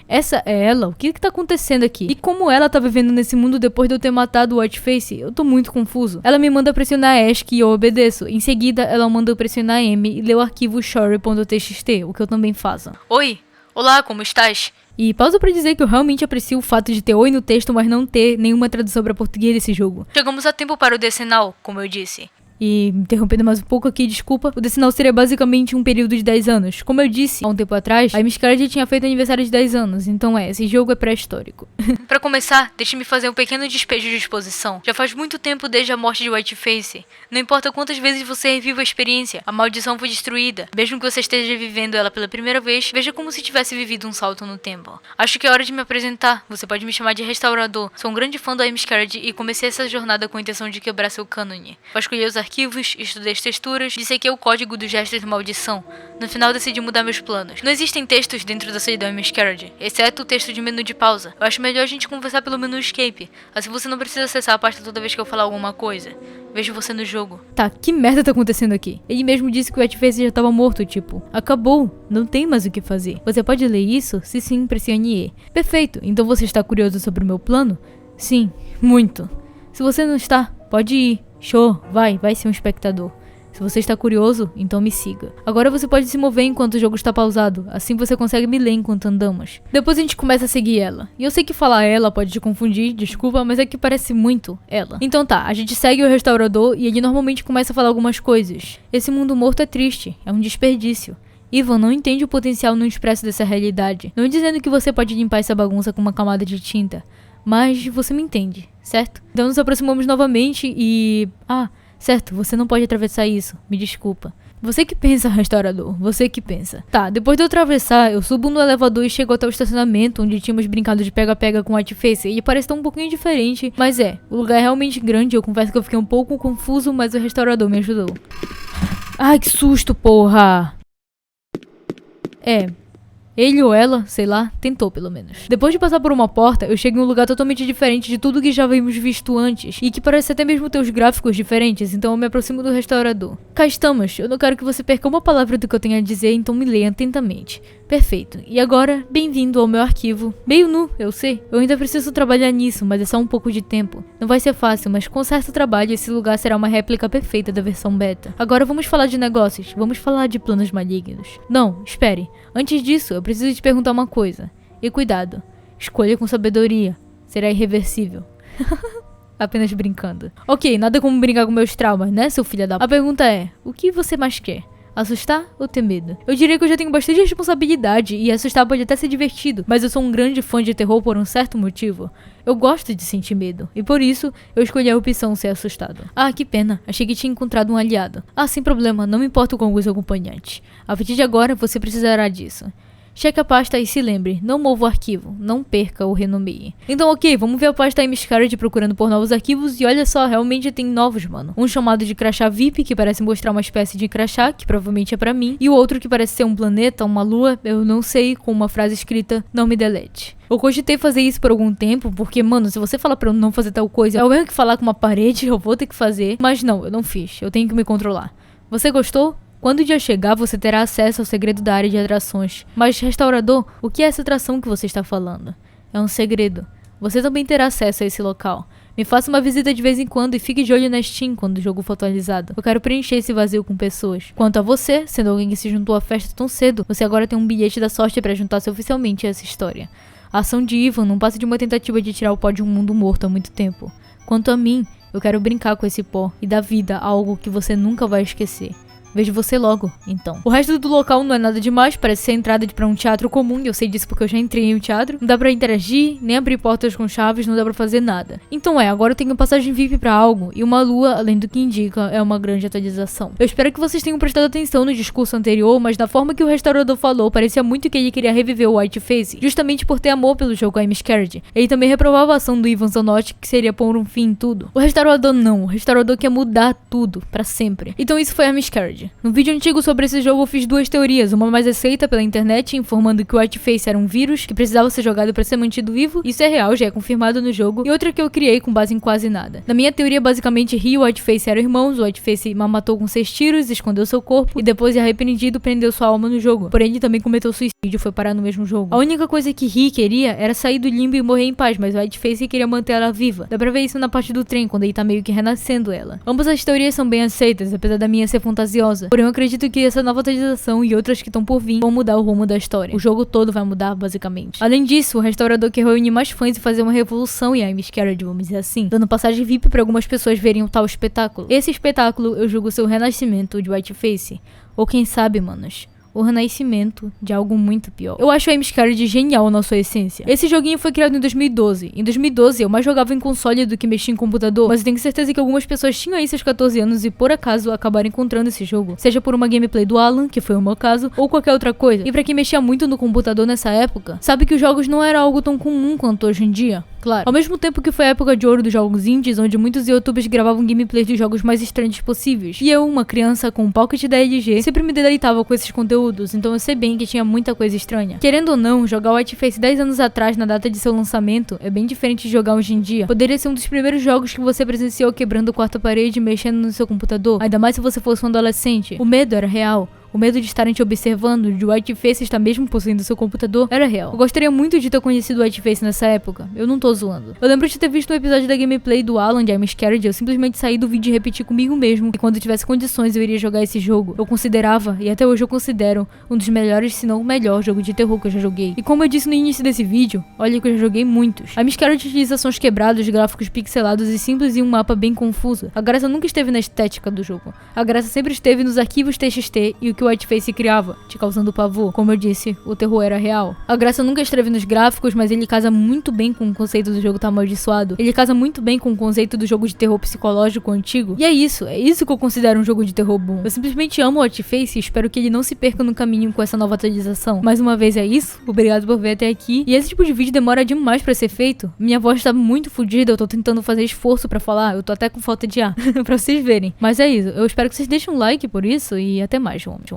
Speaker 1: Essa é ela? O que tá acontecendo aqui? E como ela tá vivendo nesse mundo depois de eu ter matado o Whiteface? Eu tô muito confuso. Ela me manda pressionar ESC e eu obedeço. Em seguida, ela manda eu pressionar M e ler o arquivo shore.txt, o que eu também faço. Oi! Olá, como estás? E pausa pra dizer que eu realmente aprecio o fato de ter oi no texto, mas não ter nenhuma tradução pra português desse jogo. Chegamos a tempo para o decenal, como eu disse. E interrompendo mais um pouco aqui, desculpa, o decenal seria basicamente um período de 10 anos. Como eu disse há um tempo atrás, a Amy Scarlet tinha feito aniversário de 10 anos, então esse jogo é pré-histórico. Pra começar, deixe-me fazer um pequeno despejo de exposição. Já faz muito tempo desde a morte de Whiteface. Não importa quantas vezes você reviva a experiência, a maldição foi destruída. Mesmo que você esteja vivendo ela pela primeira vez, veja como se tivesse vivido um salto no tempo. Acho que é hora de me apresentar. Você pode me chamar de restaurador. Sou um grande fã da Amy Scarlet e comecei essa jornada com a intenção de quebrar seu cânone. Vasculhei os arquivos, estudei as texturas, dissequei o código dos gestos de maldição. No final decidi mudar meus planos. Não existem textos dentro da saída da Amy Scarlet, exceto o texto de menu de pausa. Eu acho melhor a gente conversar pelo menu escape. Assim você não precisa acessar a pasta toda vez que eu falar alguma coisa. Vejo você no jogo. Tá, que merda tá acontecendo aqui? Ele mesmo disse que o Whiteface já tava morto, tipo. Acabou, não tem mais o que fazer. Você pode ler isso? Se sim, pressione E. Perfeito, então você está curioso sobre o meu plano? Sim, muito. Se você não está, pode ir. Show, vai ser um espectador. Se você está curioso, então me siga. Agora você pode se mover enquanto o jogo está pausado, assim você consegue me ler enquanto andamos. Depois a gente começa a seguir ela. E eu sei que falar ela pode te confundir, desculpa, mas é que parece muito ela. Então tá, a gente segue o restaurador e ele normalmente começa a falar algumas coisas. Esse mundo morto é triste, é um desperdício. Ivan não entende o potencial não expresso dessa realidade. Não dizendo que você pode limpar essa bagunça com uma camada de tinta, mas você me entende, certo? Então nos aproximamos novamente e... certo, você não pode atravessar isso, me desculpa. Você que pensa, restaurador, você que pensa. Tá, depois de eu atravessar, eu subo no elevador e chego até o estacionamento, onde tínhamos brincado de pega-pega com Whiteface. Ele parece estar um pouquinho diferente, mas o lugar é realmente grande, eu confesso que eu fiquei um pouco confuso, mas o restaurador me ajudou. Ai, que susto, porra! Ele ou ela, sei lá, tentou pelo menos. Depois de passar por uma porta, eu chego em um lugar totalmente diferente de tudo que já havíamos visto antes, e que parece até mesmo ter os gráficos diferentes, então eu me aproximo do restaurador. Cá estamos, eu não quero que você perca uma palavra do que eu tenho a dizer, então me leia atentamente. Perfeito. E agora, bem-vindo ao meu arquivo. Meio nu, eu sei. Eu ainda preciso trabalhar nisso, mas é só um pouco de tempo. Não vai ser fácil, mas com certo trabalho esse lugar será uma réplica perfeita da versão beta. Agora vamos falar de negócios, vamos falar de planos malignos. Não, espere. Antes disso, eu preciso te perguntar uma coisa. E cuidado. Escolha com sabedoria. Será irreversível. Apenas brincando. Ok, nada como brincar com meus traumas, né, seu filho da... A pergunta é, o que você mais quer? Assustar ou ter medo? Eu diria que eu já tenho bastante responsabilidade e assustar pode até ser divertido, mas eu sou um grande fã de terror por um certo motivo. Eu gosto de sentir medo, e por isso eu escolhi a opção ser assustado. Que pena, achei que tinha encontrado um aliado. Sem problema, não me importo com alguns acompanhantes. A partir de agora você precisará disso. Cheque a pasta e se lembre, não mova o arquivo, não perca o renomeie. Então ok, vamos ver a pasta Amy Scarlet procurando por novos arquivos e olha só, realmente tem novos, mano. Um chamado de crachá VIP, que parece mostrar uma espécie de crachá, que provavelmente é pra mim, e o outro que parece ser um planeta, uma lua, eu não sei, com uma frase escrita, não me delete. Eu cogitei fazer isso por algum tempo, porque, mano, se você falar pra eu não fazer tal coisa, é o mesmo que falar com uma parede, eu vou ter que fazer, mas não, eu não fiz, eu tenho que me controlar. Você gostou? Quando o dia chegar, você terá acesso ao segredo da área de atrações. Mas, restaurador, o que é essa atração que você está falando? É um segredo. Você também terá acesso a esse local. Me faça uma visita de vez em quando e fique de olho na Steam quando o jogo for atualizado. Eu quero preencher esse vazio com pessoas. Quanto a você, sendo alguém que se juntou à festa tão cedo, você agora tem um bilhete da sorte para juntar-se oficialmente a essa história. A ação de Ivan não passa de uma tentativa de tirar o pó de um mundo morto há muito tempo. Quanto a mim, eu quero brincar com esse pó e dar vida a algo que você nunca vai esquecer. Vejo você logo, então. O resto do local não é nada demais, parece ser a entrada pra um teatro comum, e eu sei disso porque eu já entrei em um teatro. Não dá pra interagir, nem abrir portas com chaves, não dá pra fazer nada. Então agora eu tenho passagem VIP pra algo, e uma lua, além do que indica, é uma grande atualização. Eu espero que vocês tenham prestado atenção no discurso anterior, mas da forma que o restaurador falou, parecia muito que ele queria reviver o Whiteface, justamente por ter amor pelo jogo Amy Scarlet. Ele também reprovava a ação do Ivan Zanotti, que seria pôr um fim em tudo. O restaurador não, o restaurador quer mudar tudo, pra sempre. Então isso foi Amy Scarlet. No vídeo antigo sobre esse jogo eu fiz duas teorias, uma mais aceita pela internet, informando que o Whiteface era um vírus que precisava ser jogado para ser mantido vivo, isso é real, já é confirmado no jogo, e outra que eu criei com base em quase nada. Na minha teoria, basicamente, Rio e o Whiteface eram irmãos, o Whiteface matou com 6 tiros, escondeu seu corpo, e depois, arrependido, prendeu sua alma no jogo. Porém, ele também cometeu suicídio e foi parar no mesmo jogo. A única coisa que Ri queria era sair do limbo e morrer em paz, mas o Whiteface queria manter ela viva. Dá pra ver isso na parte do trem, quando ele tá meio que renascendo ela. Ambas as teorias são bem aceitas, apesar da minha ser fantasiosa vergonhosa. Porém, eu acredito que essa nova atualização e outras que estão por vir vão mudar o rumo da história. O jogo todo vai mudar, basicamente. Além disso, o restaurador quer reunir mais fãs e fazer uma revolução em I'm Scared, vamos dizer assim, dando passagem VIP para algumas pessoas verem o tal espetáculo. Esse espetáculo eu julgo ser o renascimento de Whiteface, ou quem sabe, manos, o renascimento de algo muito pior. Eu acho o I'm Scared genial na sua essência. Esse joguinho foi criado em 2012. Em 2012 eu mais jogava em console do que mexia em computador, mas eu tenho certeza que algumas pessoas tinham aí seus 14 anos e por acaso acabaram encontrando esse jogo, seja por uma gameplay do Alan, que foi o meu caso, ou qualquer outra coisa. E pra quem mexia muito no computador nessa época, sabe que os jogos não eram algo tão comum quanto hoje em dia. Claro, ao mesmo tempo que foi a época de ouro dos jogos indies, onde muitos youtubers gravavam gameplays de jogos mais estranhos possíveis. E eu, uma criança com um pocket da LG, sempre me deleitava com esses conteúdos, então eu sei bem que tinha muita coisa estranha. Querendo ou não, jogar Whiteface 10 anos atrás, na data de seu lançamento, é bem diferente de jogar hoje em dia. Poderia ser um dos primeiros jogos que você presenciou quebrando quarta parede e mexendo no seu computador, ainda mais se você fosse um adolescente. O medo era real. O medo de estarem te observando, de Whiteface estar mesmo possuindo seu computador, era real. Eu gostaria muito de ter conhecido Whiteface nessa época. Eu não tô zoando. Eu lembro de ter visto um episódio da gameplay do Alan de I'm Scared, eu simplesmente saí do vídeo e repeti comigo mesmo que quando eu tivesse condições eu iria jogar esse jogo. Eu considerava, e até hoje eu considero, um dos melhores, se não o melhor jogo de terror que eu já joguei. E como eu disse no início desse vídeo, olha que eu já joguei muitos. I'm Scared utiliza sons quebrados, gráficos pixelados e simples e um mapa bem confuso. A graça nunca esteve na estética do jogo. A graça sempre esteve nos arquivos TXT e o que o Whiteface criava, te causando pavor. Como eu disse, o terror era real. A graça nunca esteve nos gráficos, mas ele casa muito bem com o conceito do jogo tá amaldiçoado. Ele casa muito bem com o conceito do jogo de terror psicológico antigo. E é isso que eu considero um jogo de terror bom. Eu simplesmente amo o Whiteface e espero que ele não se perca no caminho com essa nova atualização. Mais uma vez é isso, obrigado por ver até aqui. E esse tipo de vídeo demora demais pra ser feito. Minha voz tá muito fodida, eu tô tentando fazer esforço pra falar, eu tô até com falta de ar, pra vocês verem. Mas é isso, eu espero que vocês deixem um like por isso e até mais, homem.